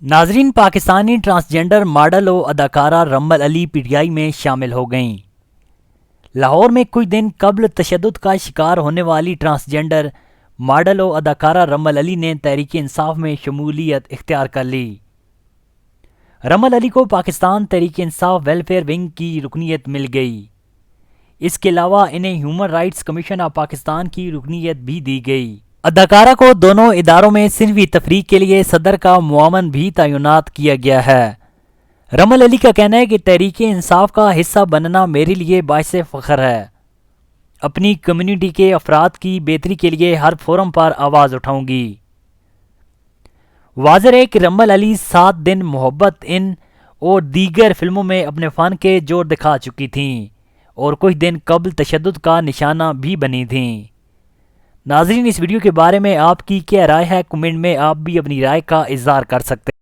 नाजरीन, Pakistani transgender model और अदाकारा रम्मल अली पीटीआई में शामिल हो गईं। लाहौर में कुछ दिन कबल तशद्दुद का शिकार होने वाली ट्रांसजेंडर मॉडल और अदाकारा रम्मल अली ने तहरीक इंसाफ में शमूलियत इख्तियार कर ली। रम्मल अली को पाकिस्तान तहरीक इंसाफ वेलफेयर विंग की रुकनीत मिल गई। इसके अलावा इन्हें human rights commission of Pakistan की रुकनीत भी दी गई। अदाकारा को दोनों इदारों में सिनफी तफरीक के लिए सदर का मुआवन भी तैनात किया गया है। रम्मल अली का कहना है कि तहरीक इंसाफ का हिस्सा बनना मेरे लिए बाइस फ़ख्र है। अपनी कम्युनिटी के अफराद की बेहतरी के लिए हर फोरम पर आवाज़ उठाऊंगी। वाज़ेह है कि रम्मल अली 7 दिन मोहब्बत इन और दीगर फिल्मों में अपने फ़न के जोर दिखा चुकी थीं और कुछ दिन कबल तशद्दुद का निशाना भी बनी थीं। नाज़रीन, इस वीडियो के बारे में आपकी क्या राय है? कमेंट में आप भी अपनी राय का इज़हार कर सकते हैं।